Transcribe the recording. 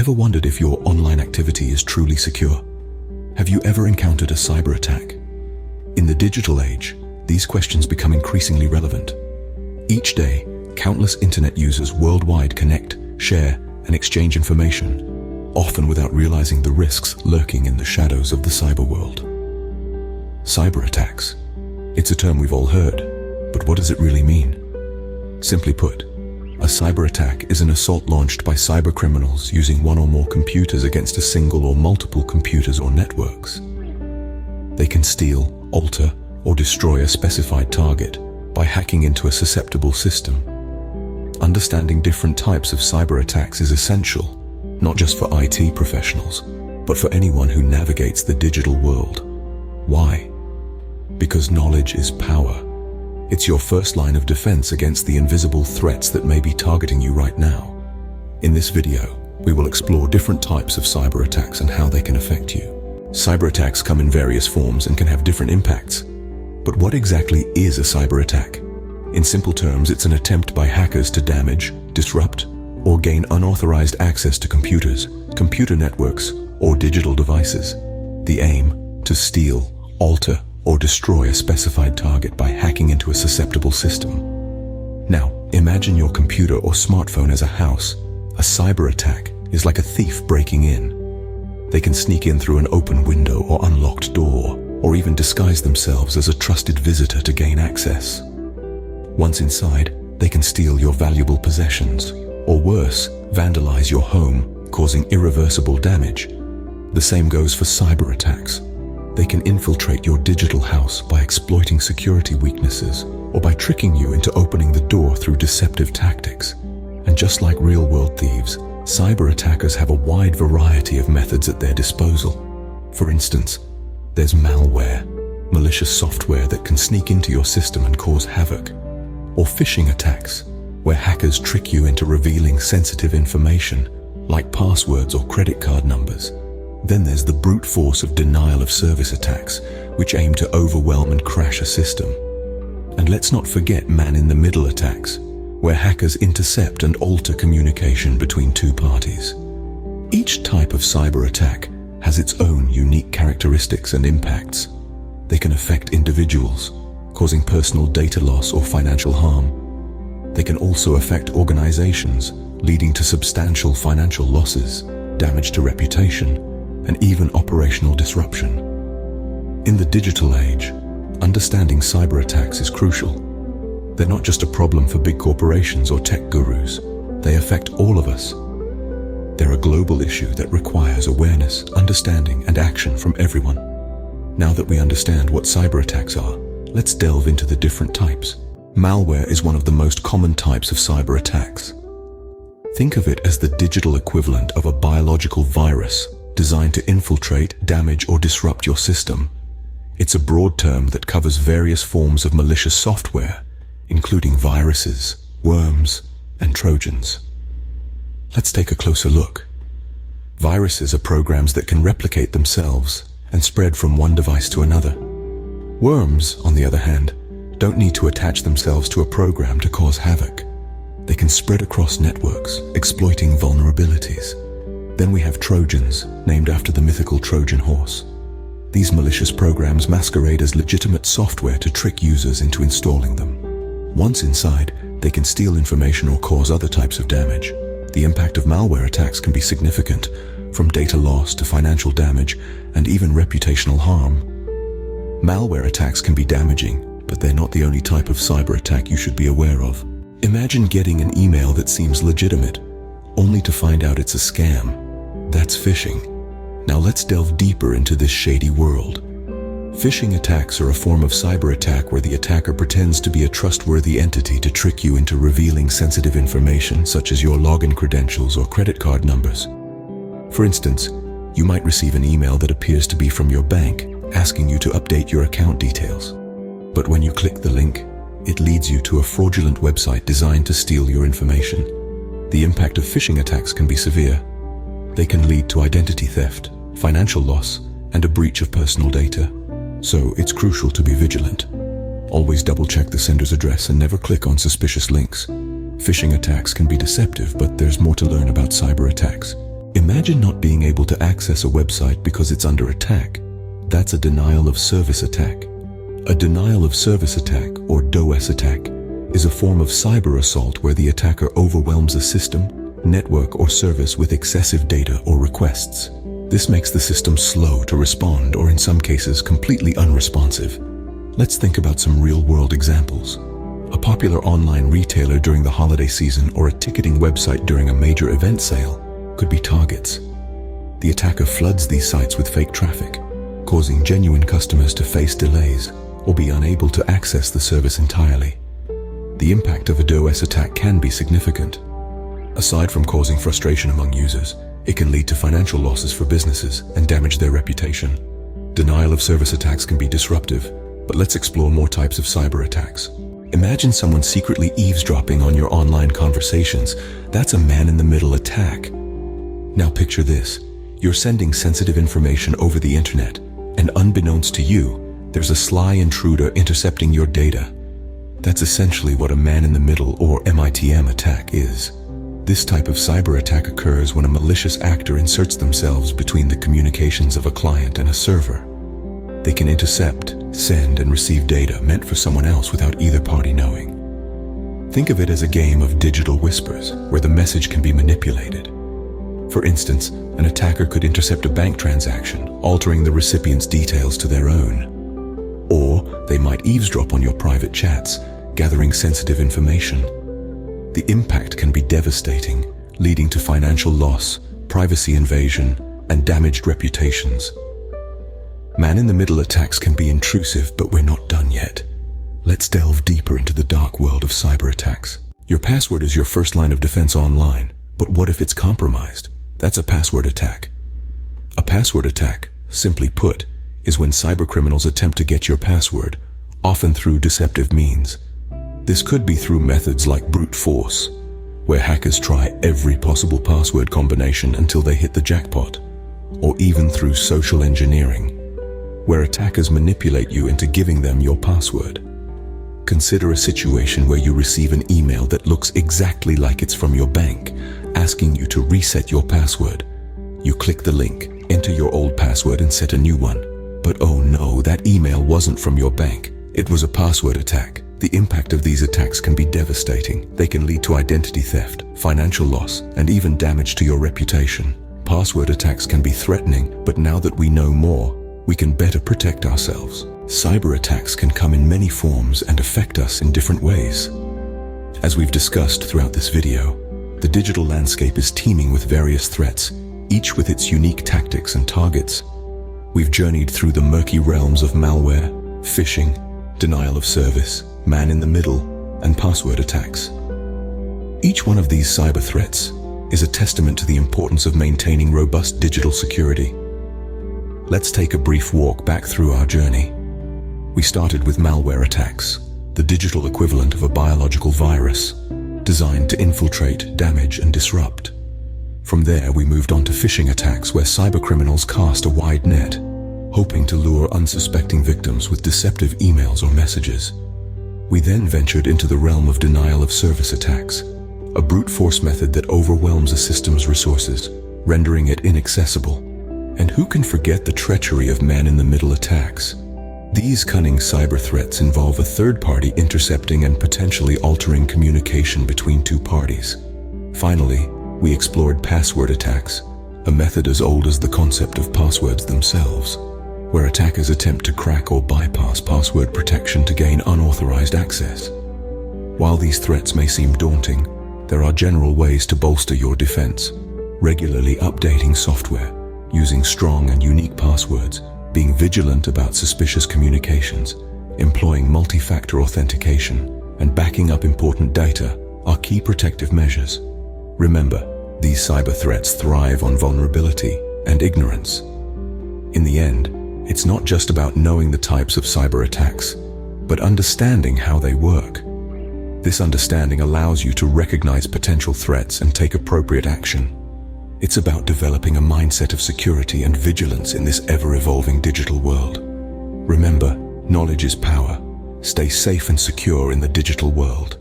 Ever wondered if your online activity is truly secure? Have you ever encountered a cyber attack? In the digital age, these questions become increasingly relevant. Each day, countless internet users worldwide connect, share, and exchange information, often without realizing the risks lurking in the shadows of the cyber world. Cyber attacks. It's a term we've all heard, but what does it really mean? Simply put, a cyber attack is an assault launched by cyber criminals using one or more computers against a single or multiple computers or networks. They can steal, alter, or destroy a specified target by hacking into a susceptible system. Understanding different types of cyber attacks is essential, not just for IT professionals, but for anyone who navigates the digital world. Why? Because knowledge is power. It's your first line of defense against the invisible threats that may be targeting you right now. In this video, we will explore different types of cyber attacks and how they can affect you. Cyber attacks come in various forms and can have different impacts. But what exactly is a cyber attack? In simple terms, it's an attempt by hackers to damage, disrupt, or gain unauthorized access to computers, computer networks, or digital devices. The aim: to steal, alter, or destroy a specified target by hacking into a susceptible system. Now, imagine your computer or smartphone as a house. A cyber attack is like a thief breaking in. They can sneak in through an open window or unlocked door, or even disguise themselves as a trusted visitor to gain access. Once inside, they can steal your valuable possessions, or worse, vandalize your home, causing irreversible damage. The same goes for cyber attacks. They can infiltrate your digital house by exploiting security weaknesses or by tricking you into opening the door through deceptive tactics. And just like real-world thieves, cyber attackers have a wide variety of methods at their disposal. For instance, there's malware, malicious software that can sneak into your system and cause havoc. Or phishing attacks, where hackers trick you into revealing sensitive information, like passwords or credit card numbers. Then there's the brute force of denial of service attacks, which aim to overwhelm and crash a system. And let's not forget man-in-the-middle attacks, where hackers intercept and alter communication between two parties. Each type of cyber attack has its own unique characteristics and impacts. They can affect individuals, causing personal data loss or financial harm. They can also affect organizations, leading to substantial financial losses, damage to reputation, and even operational disruption. In the digital age, understanding cyber attacks is crucial. They're not just a problem for big corporations or tech gurus. They affect all of us. They're a global issue that requires awareness, understanding, and action from everyone. Now that we understand what cyber attacks are, let's delve into the different types. Malware is one of the most common types of cyber attacks. Think of it as the digital equivalent of a biological virus designed to infiltrate, damage, or disrupt your system. It's a broad term that covers various forms of malicious software, including viruses, worms, and trojans. Let's take a closer look. Viruses are programs that can replicate themselves and spread from one device to another. Worms, on the other hand, don't need to attach themselves to a program to cause havoc. They can spread across networks, exploiting vulnerabilities. Then we have Trojans, named after the mythical Trojan horse. These malicious programs masquerade as legitimate software to trick users into installing them. Once inside, they can steal information or cause other types of damage. The impact of malware attacks can be significant, from data loss to financial damage and even reputational harm. Malware attacks can be damaging, but they're not the only type of cyber attack you should be aware of. Imagine getting an email that seems legitimate, only to find out it's a scam. That's phishing. Now let's delve deeper into this shady world. Phishing attacks are a form of cyber attack where the attacker pretends to be a trustworthy entity to trick you into revealing sensitive information such as your login credentials or credit card numbers. For instance, you might receive an email that appears to be from your bank asking you to update your account details. But when you click the link, it leads you to a fraudulent website designed to steal your information. The impact of phishing attacks can be severe. They can lead to identity theft, financial loss, and a breach of personal data. So it's crucial to be vigilant. Always double-check the sender's address and never click on suspicious links. Phishing attacks can be deceptive, but there's more to learn about cyber attacks. In Imagine not being able to access a website because it's under attack. That's a denial of service attack. A denial of service attack, or DDoS attack, is a form of cyber assault where the attacker overwhelms a system, network, or service with excessive data or requests. This makes the system slow to respond, or in some cases completely unresponsive. Let's think about some real-world examples. A popular online retailer during the holiday season or a ticketing website during a major event sale could be targets. The attacker floods these sites with fake traffic, causing genuine customers to face delays or be unable to access the service entirely. The impact of a DDoS attack can be significant. Aside from causing frustration among users, it can lead to financial losses for businesses and damage their reputation. Denial of service attacks can be disruptive, but let's explore more types of cyber attacks. Imagine someone secretly eavesdropping on your online conversations. That's a man-in-the-middle attack. Now picture this. You're sending sensitive information over the internet, and unbeknownst to you, there's a sly intruder intercepting your data. That's essentially what a man-in-the-middle, or MITM, attack is. This type of cyber attack occurs when a malicious actor inserts themselves between the communications of a client and a server. They can intercept, send, and receive data meant for someone else without either party knowing. Think of it as a game of digital whispers, where the message can be manipulated. For instance, an attacker could intercept a bank transaction, altering the recipient's details to their own. Or they might eavesdrop on your private chats, gathering sensitive information. The impact can be devastating, leading to financial loss, privacy invasion, and damaged reputations. Man-in-the-middle attacks can be intrusive, but we're not done yet. Let's delve deeper into the dark world of cyber attacks. Your password is your first line of defense online, but what if it's compromised? That's a password attack. A password attack, simply put, is when cybercriminals attempt to get your password, often through deceptive means. This could be through methods like brute force, where hackers try every possible password combination until they hit the jackpot, or even through social engineering, where attackers manipulate you into giving them your password. Consider a situation where you receive an email that looks exactly like it's from your bank, asking you to reset your password. You click the link, enter your old password and set a new one. But oh no, that email wasn't from your bank. It was a password attack. The impact of these attacks can be devastating. They can lead to identity theft, financial loss, and even damage to your reputation. Password attacks can be threatening, but now that we know more, we can better protect ourselves. Cyber attacks can come in many forms and affect us in different ways. As we've discussed throughout this video, the digital landscape is teeming with various threats, each with its unique tactics and targets. We've journeyed through the murky realms of malware, phishing, denial of service, man-in-the-middle, and password attacks. Each one of these cyber threats is a testament to the importance of maintaining robust digital security. Let's take a brief walk back through our journey. We started with malware attacks, the digital equivalent of a biological virus, designed to infiltrate, damage, and disrupt. From there, we moved on to phishing attacks, where cybercriminals cast a wide net, hoping to lure unsuspecting victims with deceptive emails or messages. We then ventured into the realm of denial of service attacks, a brute force method that overwhelms a system's resources, rendering it inaccessible. And who can forget the treachery of man-in-the-middle attacks? These cunning cyber threats involve a third party intercepting and potentially altering communication between two parties. Finally, we explored password attacks, a method as old as the concept of passwords themselves, where attackers attempt to crack or bypass password protection to gain unauthorized access. While these threats may seem daunting, there are general ways to bolster your defense: regularly updating software, using strong and unique passwords, being vigilant about suspicious communications, employing multi-factor authentication, and backing up important data are key protective measures. Remember, these cyber threats thrive on vulnerability and ignorance. In the end, it's not just about knowing the types of cyber attacks, but understanding how they work. This understanding allows you to recognize potential threats and take appropriate action. It's about developing a mindset of security and vigilance in this ever-evolving digital world. Remember, knowledge is power. Stay safe and secure in the digital world.